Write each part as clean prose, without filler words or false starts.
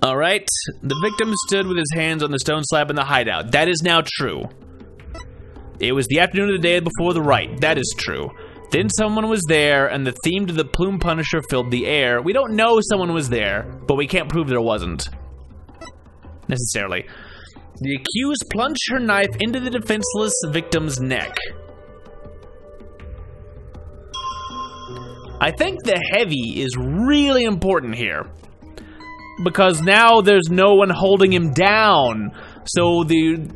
Alright, the victim stood with his hands on the stone slab in the hideout. That is now true. It was the afternoon of the day before the rite. That is true. Then someone was there, and the theme to the Plume Punisher filled the air. We don't know someone was there, but we can't prove there wasn't. Necessarily. The accused plunged her knife into the defenseless victim's neck. I think the heavy is really important here. Because now there's no one holding him down. So the...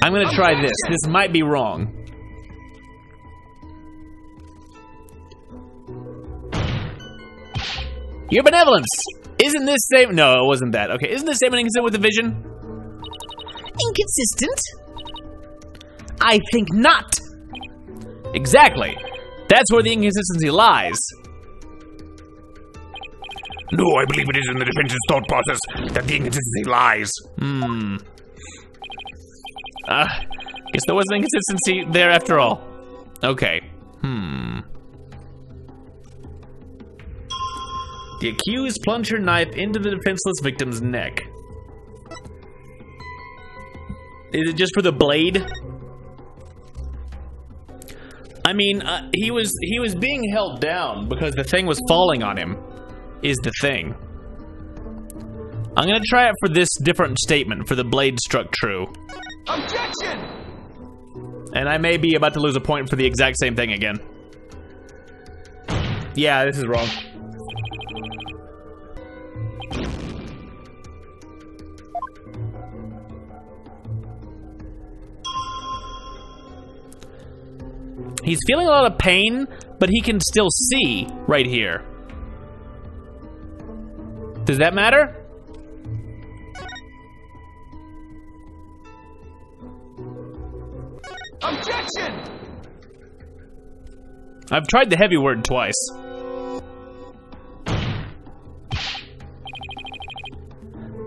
I'm gonna try this. This might be wrong. Your benevolence! Isn't this same? No, it wasn't that. Okay, isn't this statement inconsistent with the vision? Inconsistent? I think not. Exactly. That's where the inconsistency lies. No, I believe it is in the defense's thought process that the inconsistency lies. Guess there was an inconsistency there after all. Okay. The accused plunged her knife into the defenseless victim's neck. Is it just for the blade? I mean, he was being held down because the thing was falling on him. Is the thing. I'm gonna try it for this different statement, for the blade struck true. Objection! And I may be about to lose a point for the exact same thing again. Yeah, this is wrong. He's feeling a lot of pain, but he can still see right here. Does that matter? Objection! I've tried the heavy word twice.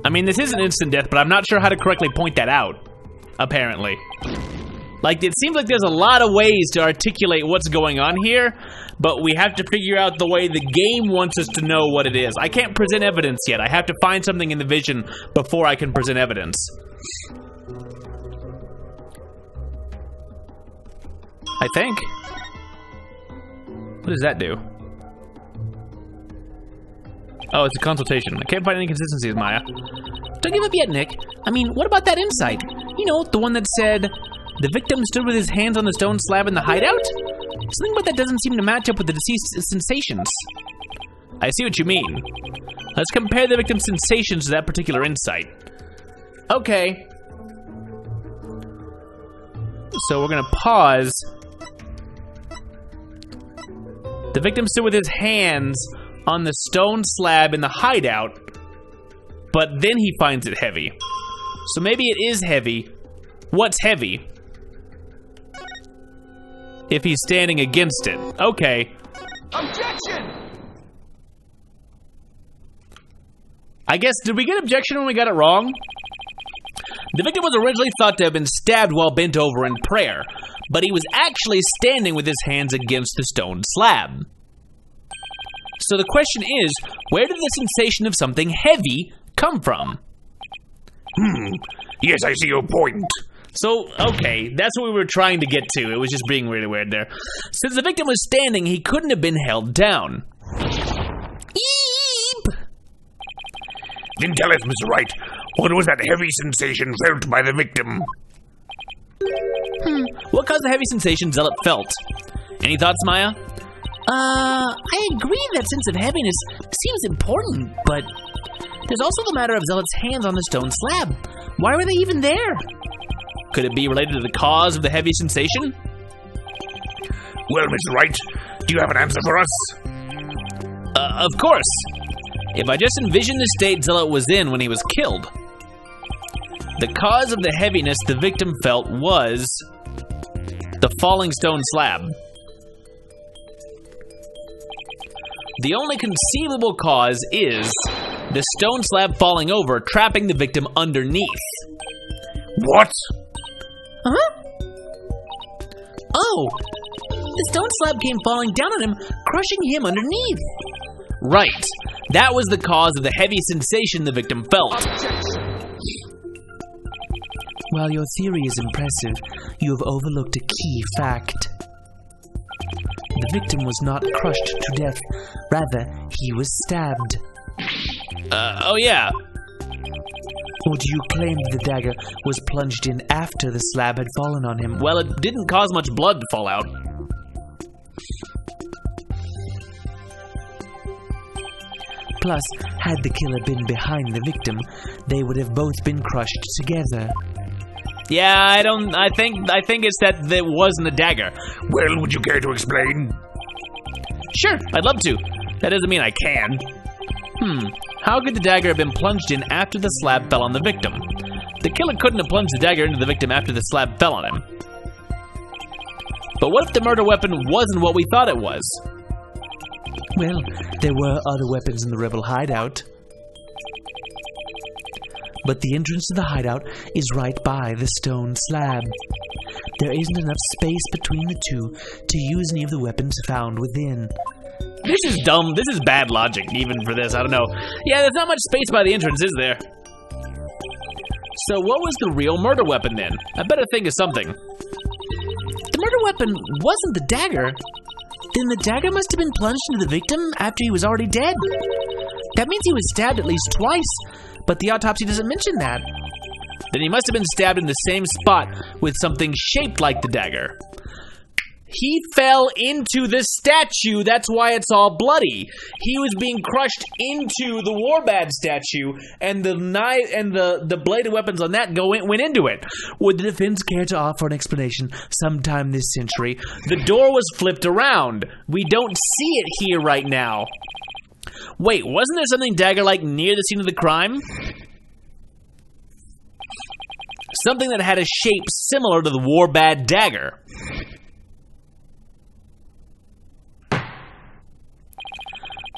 I mean, this is an instant death, but I'm not sure how to correctly point that out, apparently. Like, it seems like there's a lot of ways to articulate what's going on here, but we have to figure out the way the game wants us to know what it is. I can't present evidence yet. I have to find something in the vision before I can present evidence. I think. What does that do? Oh, it's a consultation. I can't find any inconsistencies, Maya. Don't give up yet, Nick. I mean, what about that insight? You know, the one that said, the victim stood with his hands on the stone slab in the hideout? Something about that doesn't seem to match up with the deceased's sensations. I see what you mean. Let's compare the victim's sensations to that particular insight. Okay. So we're gonna pause. The victim stood with his hands on the stone slab in the hideout, but then he finds it heavy. So maybe it is heavy. What's heavy? If he's standing against it. Okay. Objection! I guess, did we get objection when we got it wrong? The victim was originally thought to have been stabbed while bent over in prayer, but he was actually standing with his hands against the stone slab. So the question is, where did the sensation of something heavy come from? Yes, I see your point. So, okay, that's what we were trying to get to. It was just being really weird there. Since the victim was standing, he couldn't have been held down. Eep! Then tell us, Mr. Wright, what was that heavy sensation felt by the victim? What caused the heavy sensation Zealot felt? Any thoughts, Maya? I agree that sense of heaviness seems important, but there's also the matter of Zealot's hands on the stone slab. Why were they even there? Could it be related to the cause of the heavy sensation? Well, Mr. Wright, do you have an answer for us? Of course. If I just envision the state Zealot was in when he was killed. The cause of the heaviness the victim felt was the falling stone slab. The only conceivable cause is the stone slab falling over, trapping the victim underneath. What? Huh? Oh, the stone slab came falling down on him, crushing him underneath. Right. That was the cause of the heavy sensation the victim felt. While your theory is impressive, you have overlooked a key fact. The victim was not crushed to death. Rather, he was stabbed. Oh yeah. Or do you claim the dagger was plunged in after the slab had fallen on him? Well, it didn't cause much blood to fall out. Plus, had the killer been behind the victim, they would have both been crushed together. Yeah, I think it's that it wasn't a dagger. Well, would you care to explain? Sure, I'd love to. That doesn't mean I can. How could the dagger have been plunged in after the slab fell on the victim? The killer couldn't have plunged the dagger into the victim after the slab fell on him. But what if the murder weapon wasn't what we thought it was? Well, there were other weapons in the rebel hideout. But the entrance to the hideout is right by the stone slab. There isn't enough space between the two to use any of the weapons found within. This is dumb. This is bad logic, even for this. I don't know. Yeah, there's not much space by the entrance, is there? So what was the real murder weapon then? I better think of something. The murder weapon wasn't the dagger. Then the dagger must have been plunged into the victim after he was already dead. That means he was stabbed at least twice, but the autopsy doesn't mention that. Then he must have been stabbed in the same spot with something shaped like the dagger. He fell into the statue, that's why it's all bloody. He was being crushed into the Warbad statue, and the knife and the bladed weapons on that went into it. Would the defense care to offer an explanation sometime this century? The door was flipped around. We don't see it here right now. Wait, wasn't there something dagger-like near the scene of the crime? Something that had a shape similar to the Warbad dagger.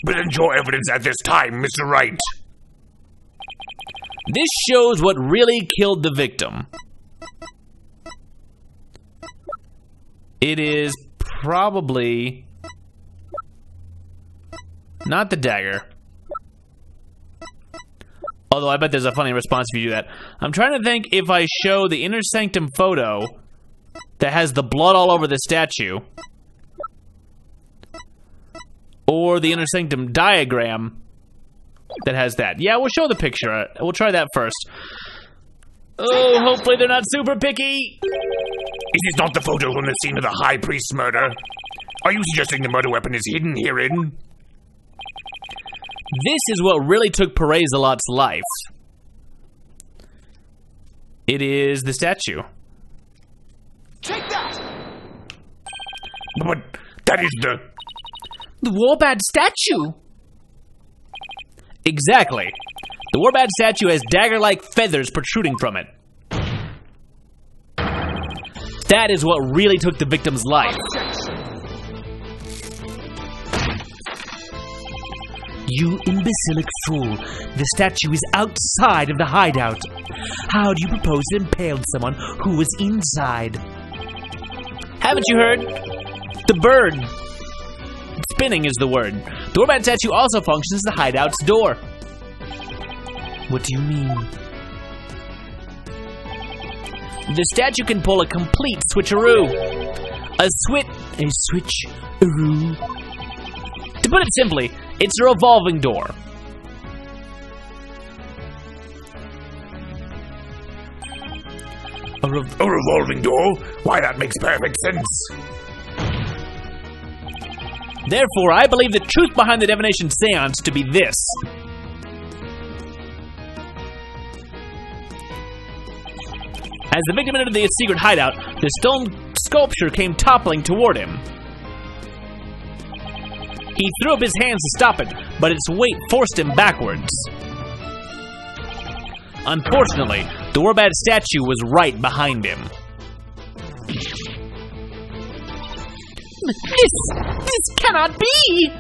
Present your evidence at this time, Mr. Wright. This shows what really killed the victim. It is probably not the dagger. Although I bet there's a funny response if you do that. I'm trying to think if I show the inner sanctum photo that has the blood all over the statue, or the inner sanctum diagram that has that. Yeah, we'll show the picture. We'll try that first. Oh, hopefully they're not super picky. Is this not the photo from the scene of the High Priest's murder? Are you suggesting the murder weapon is hidden herein? This is what really took Perez-a-Lot's life. It is the statue. Take that! But that is the Warbad statue! Exactly. The Warbad statue has dagger-like feathers protruding from it. That is what really took the victim's life. You imbecilic fool. The statue is outside of the hideout. How do you propose to impale someone who was inside? Haven't you heard? The bird. Spinning is the word. The Warbad statue also functions as the hideout's door. What do you mean? The statue can pull a complete switcheroo. A switcheroo. To put it simply, it's a revolving door. A revolving door? Why, that makes perfect sense. Therefore, I believe the truth behind the Divination Séance to be this. As the victim entered the secret hideout, the stone sculpture came toppling toward him. He threw up his hands to stop it, but its weight forced him backwards. Unfortunately, the Warbad statue was right behind him. This cannot be!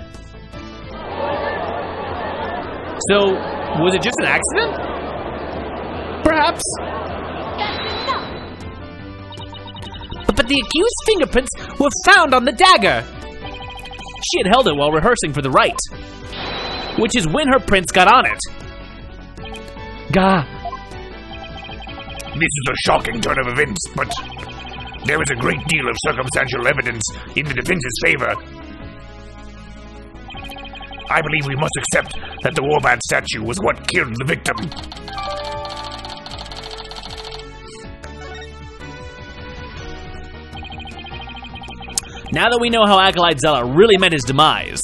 So, Was it just an accident? Perhaps. But the accused's fingerprints were found on the dagger. She had held it while rehearsing for the rite, which is when her prints got on it. Gah. This is a shocking turn of events, but there is a great deal of circumstantial evidence in the defense's favor. I believe we must accept that the Warbat statue was what killed the victim. Now that we know how Acolyte Zealot really met his demise,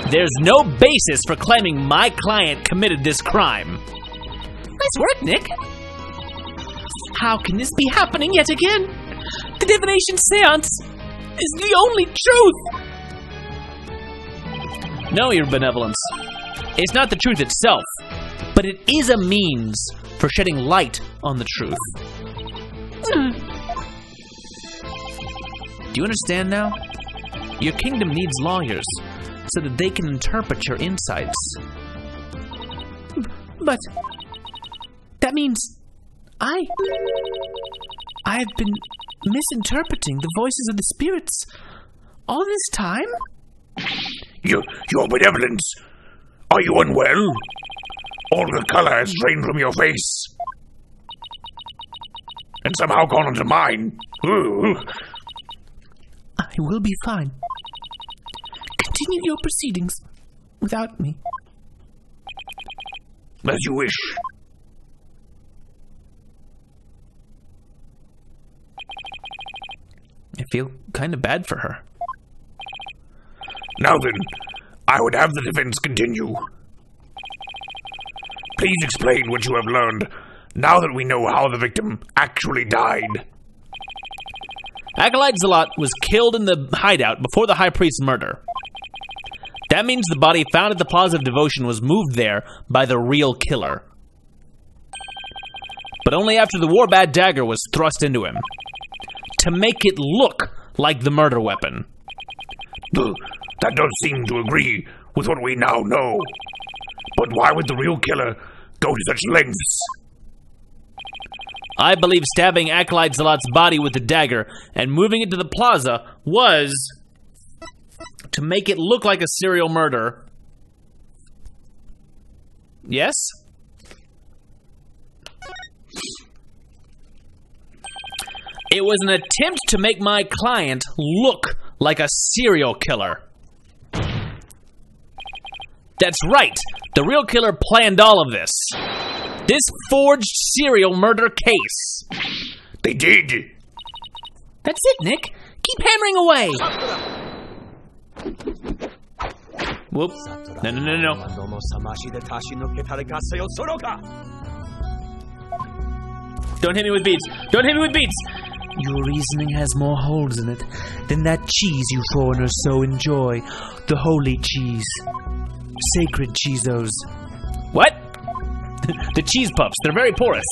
there's no basis for claiming my client committed this crime. Nice work, Nick. How can this be happening yet again? The Divination Séance is the only truth! No, Your Benevolence. It's not the truth itself, but it is a means for shedding light on the truth. Do you understand now? Your kingdom needs lawyers so that they can interpret your insights. But that means I've been misinterpreting the voices of the spirits all this time? Your Benevolence, are you unwell? All the color has drained from your face. And somehow gone into mine. Ooh. I will be fine. Continue your proceedings without me. As you wish. I feel kind of bad for her. Now then, I would have the defense continue. Please explain what you have learned, now that we know how the victim actually died. Acolyte Zealot was killed in the hideout before the High Priest's murder. That means the body found at the Plaza of Devotion was moved there by the real killer. But only after the Warbat dagger was thrust into him, to make it look like the murder weapon. That does seem to agree with what we now know. But why would the real killer go to such lengths? I believe stabbing Acolyte Zealot's body with the dagger and moving it to the plaza was to make it look like a serial murder. Yes? It was an attempt to make my client look like a serial killer. That's right. The real killer planned all of this. This forged serial murder case. They did. That's it, Nick. Keep hammering away. Whoop. No. Don't hit me with beats. Don't hit me with beats. Your reasoning has more holes in it than that cheese you foreigners so enjoy. The holy cheese. Sacred cheesos. What? The cheese puffs. They're very porous.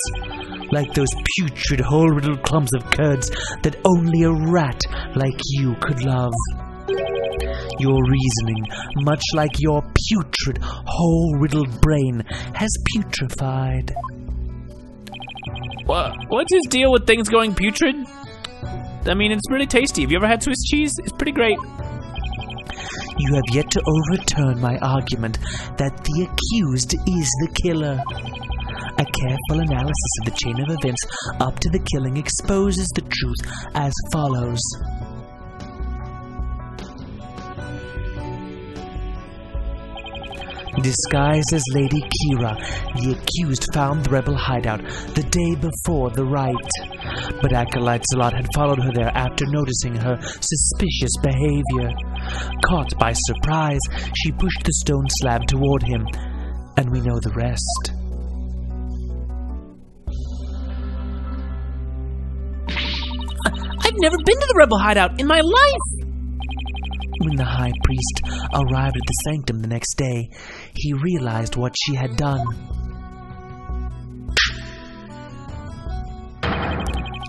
Like those putrid, hole-riddled clumps of curds that only a rat like you could love. Your reasoning, much like your putrid, hole-riddled brain, has putrefied. What's his deal with things going putrid? I mean, it's really tasty. Have you ever had Swiss cheese? It's pretty great. You have yet to overturn my argument that the accused is the killer. A careful analysis of the chain of events up to the killing exposes the truth as follows. Disguised as Lady Kira, the accused found the rebel hideout the day before the rite. But Acolyte Zealot had followed her there after noticing her suspicious behavior. Caught by surprise, she pushed the stone slab toward him, and we know the rest. I've never been to the rebel hideout in my life! When the High Priest arrived at the sanctum the next day, he realized what she had done.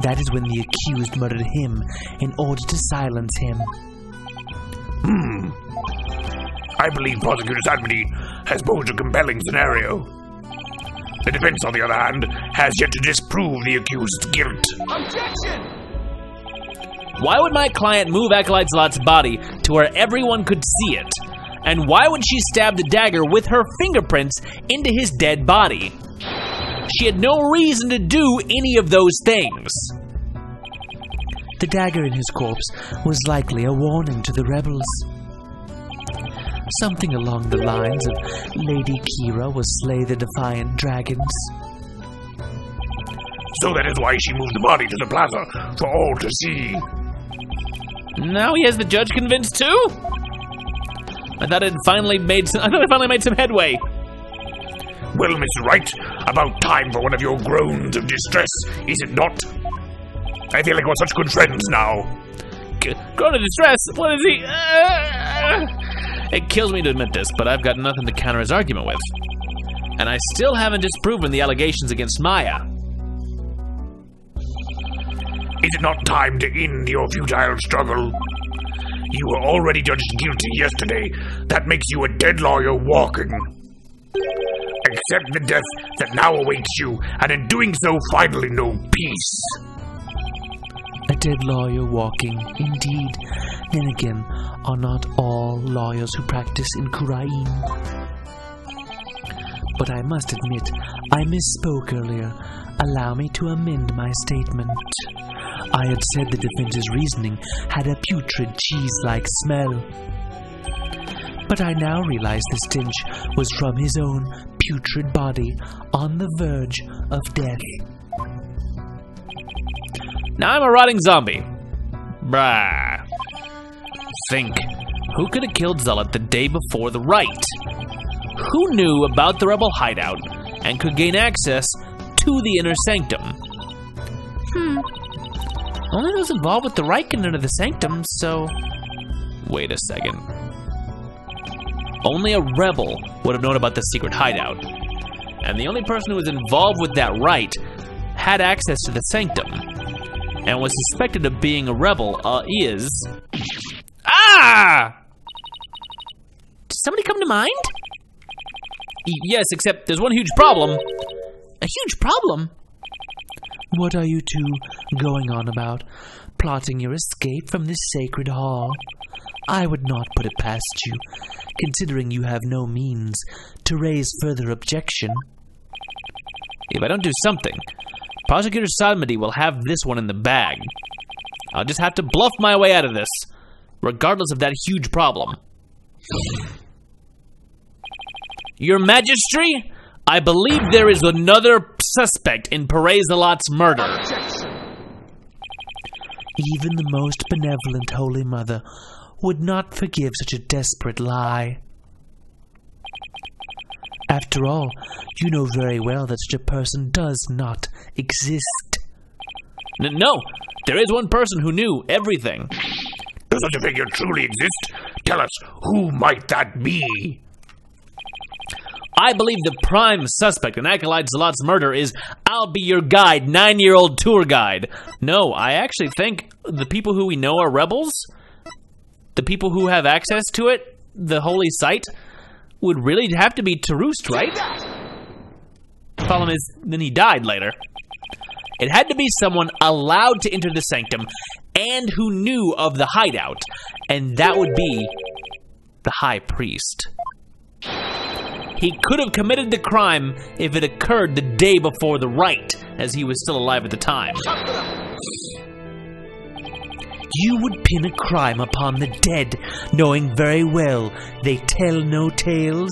That is when the accused murdered him in order to silence him. I believe Prosecutor Sadmony has posed a compelling scenario. The defense, on the other hand, has yet to disprove the accused's guilt. Objection! Why would my client move Acolyte Zlot's body to where everyone could see it? And why would she stab the dagger with her fingerprints into his dead body? She had no reason to do any of those things. The dagger in his corpse was likely a warning to the rebels. Something along the lines of Lady Kira will slay the defiant dragons. So that is why she moved the body to the plaza for all to see. Now he has the judge convinced too? I thought it finally made some headway. Well, Mr. Wright, about time for one of your groans of distress, is it not? I feel like we're such good friends now. Groan of distress? What is he? It kills me to admit this, but I've got nothing to counter his argument with. And I still haven't disproven the allegations against Maya. Is it not time to end your futile struggle? You were already judged guilty yesterday. That makes you a dead lawyer walking. Accept the death that now awaits you, and in doing so, finally know peace. A dead lawyer walking, indeed. Then again, are not all lawyers who practice in Kurain? But I must admit, I misspoke earlier. Allow me to amend my statement. I had said the defense's reasoning had a putrid cheese-like smell. But I now realize the stench was from his own putrid body on the verge of death. Now I'm a rotting zombie. Brah. Think. Who could have killed Zealot the day before the rite? Who knew about the rebel hideout and could gain access to the inner sanctum? Only those involved with the rite can enter the sanctum, so... Wait a second. Only a rebel would have known about the secret hideout. And the only person who was involved with that rite had access to the sanctum and was suspected of being a rebel is... Ah! Did somebody come to mind? Yes, except there's one huge problem. A huge problem? What are you two going on about? Plotting your escape from this sacred hall? I would not put it past you, considering you have no means to raise further objection. If I don't do something, Prosecutor Sadmadi will have this one in the bag. I'll just have to bluff my way out of this, regardless of that huge problem. Your Majesty, I believe there is another suspect in Perez Alot's murder. Even the most benevolent Holy Mother would not forgive such a desperate lie. After all, you know very well that such a person does not exist. No, there is one person who knew everything. Does such a figure truly exist? Tell us, who might that be? I believe the prime suspect in Acolyte Zlot's murder is I'll be your guide, 9-year-old tour guide. No, I actually think the people who we know are rebels, the people who have access to it, the holy site, would really have to be Tarust, right? Problem is, then he died later. It had to be someone allowed to enter the sanctum and who knew of the hideout, and that would be the High Priest. He could have committed the crime if it occurred the day before the rite, as he was still alive at the time. You would pin a crime upon the dead, knowing very well they tell no tales?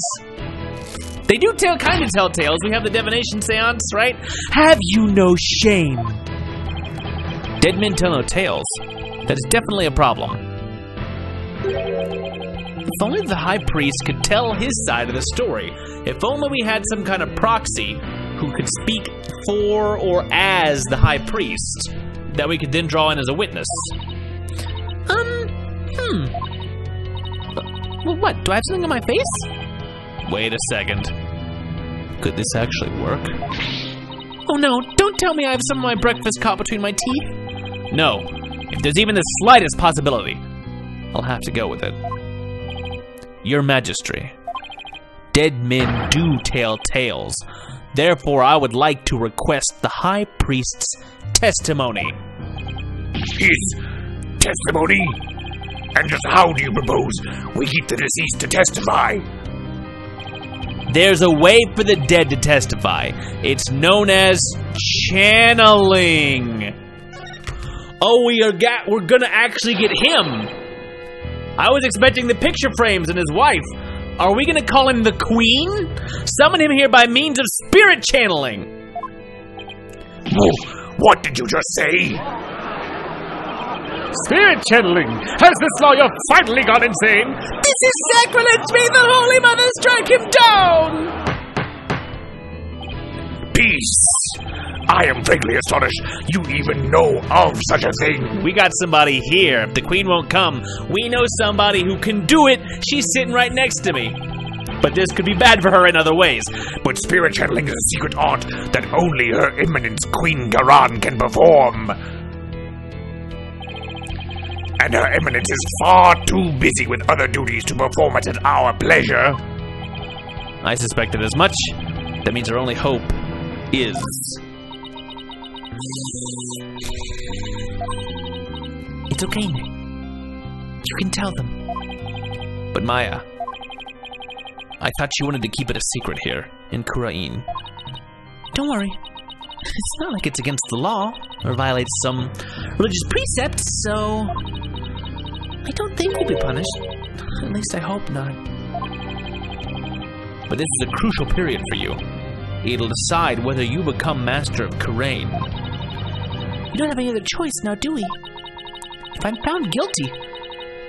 They do kind of tell tales. We have the Divination Séance, right? Have you no shame? Dead men tell no tales. That is definitely a problem. If only the High Priest could tell his side of the story. If only we had some kind of proxy who could speak for or as the High Priest that we could then draw in as a witness. Well, what? Do I have something on my face? Wait a second. Could this actually work? Oh no, don't tell me I have some of my breakfast caught between my teeth. No, if there's even the slightest possibility, I'll have to go with it. Your Majesty, dead men do tell tales. Therefore, I would like to request the High Priest's testimony. His testimony? And just how do you propose we get the deceased to testify? There's a way for the dead to testify. It's known as channeling. Oh, we're gonna actually get him. I was expecting the picture frames and his wife. Are we gonna call him the Queen? Summon him here by means of spirit channeling. What did you just say? Spirit channeling! Has this lawyer finally gone insane? This is sacrilege! May the Holy Mother strike him down! Peace! I am frankly astonished you even know of such a thing. We got somebody here. If the Queen won't come, we know somebody who can do it. She's sitting right next to me. But this could be bad for her in other ways. But spirit channeling is a secret art that only Her Eminence Queen Garan can perform. And Her Eminence is far too busy with other duties to perform it at our pleasure. I suspected as much. That means our only hope is... It's okay, Nick. You can tell them. But Maya, I thought you wanted to keep it a secret here in Kurain. Don't worry. It's not like it's against the law or violates some religious precepts, so I don't think we'll be punished. At least I hope not. But this is a crucial period for you. It'll decide whether you become master of Kurain. We don't have any other choice now, do we? If I'm found guilty,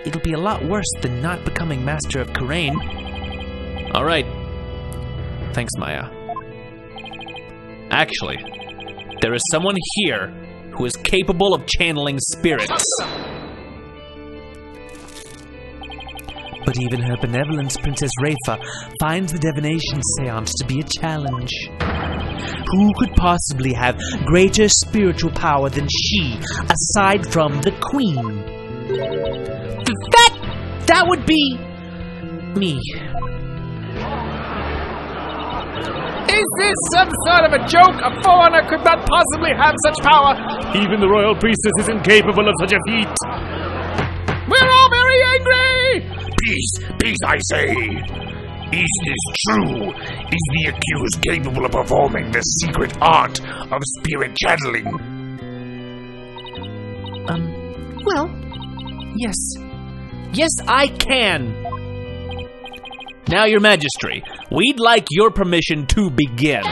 it'll be a lot worse than not becoming master of Kurain. All right. Thanks, Maya. Actually, there is someone here who is capable of channeling spirits. But even Her Benevolence, Princess Rafa, finds the Divination Séance to be a challenge. Who could possibly have greater spiritual power than she, aside from the Queen? That would be... me. Is this some sort of a joke? A foreigner could not possibly have such power. Even the royal priestess is incapable of such a feat. We're all very angry! Peace, peace, I say. Is this true? Is the accused capable of performing the secret art of spirit channeling? Well, yes. Yes, I can. Now, Your Majesty, we'd like your permission to begin.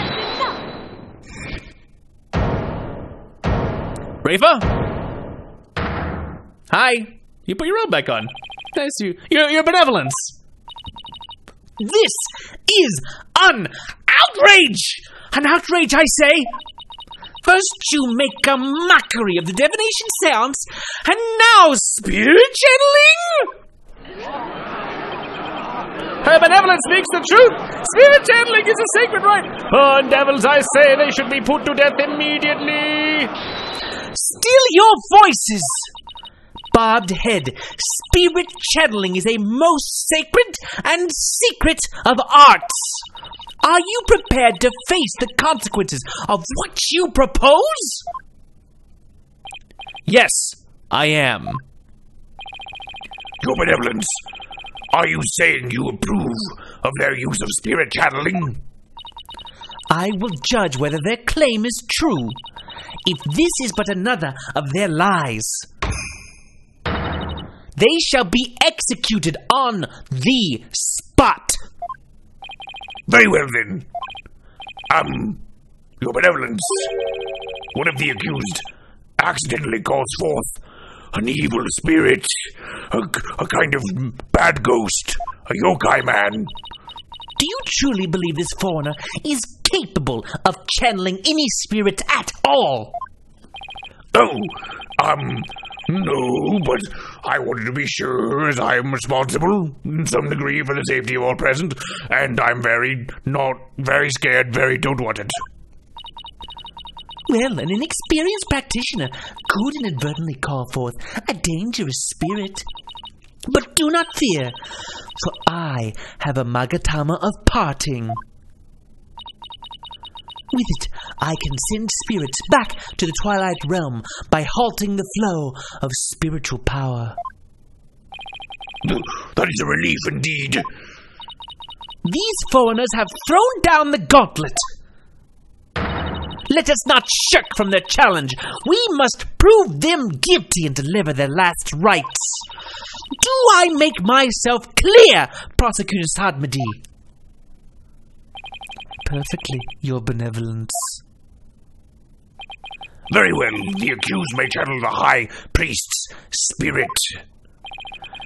Rafa? Hi. You put your robe back on. Nice to your benevolence. This is an outrage! An outrage, I say! First you make a mockery of the Divination Séance, and now spirit channeling? Her Benevolence speaks the truth! Spirit channeling is a sacred right! Oh, devils, I say they should be put to death immediately! Still your voices! Barbed head, spirit channeling is a most sacred and secret of arts. Are you prepared to face the consequences of what you propose? Yes, I am. Your Benevolence, are you saying you approve of their use of spirit channeling? I will judge whether their claim is true. If this is but another of their lies, they shall be executed on the spot. Very well then. Your Benevolence, one of the accused accidentally calls forth an evil spirit, a kind of bad ghost, a yokai man. Do you truly believe this foreigner is capable of channeling any spirit at all? Oh, no, but I wanted to be sure, as I am responsible, in some degree, for the safety of all present, and I'm not very scared, don't want it. Well, an inexperienced practitioner could inadvertently call forth a dangerous spirit. But do not fear, for I have a Magatama of parting. With it, I can send spirits back to the Twilight Realm by halting the flow of spiritual power. That is a relief indeed. These foreigners have thrown down the gauntlet. Let us not shirk from their challenge. We must prove them guilty and deliver their last rites. Do I make myself clear, Prosecutor Sadmadi? Perfectly, Your Benevolence. Very well, the accused may channel the High Priest's spirit.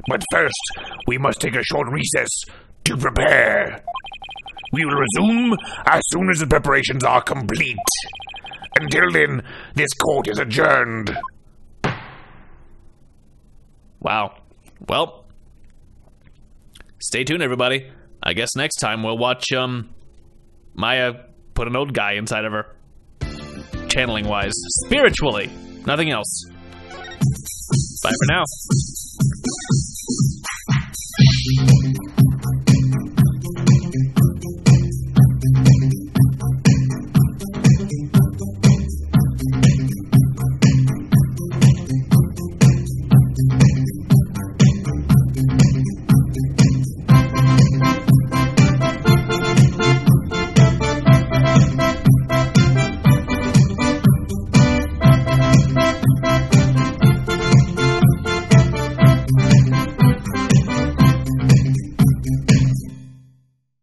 But first, we must take a short recess to prepare. We will resume as soon as the preparations are complete. Until then, this court is adjourned. Wow. Well, stay tuned, everybody. I guess next time we'll watch, Maya put an old guy inside of her. Channeling-wise. Spiritually. Nothing else. Bye for now.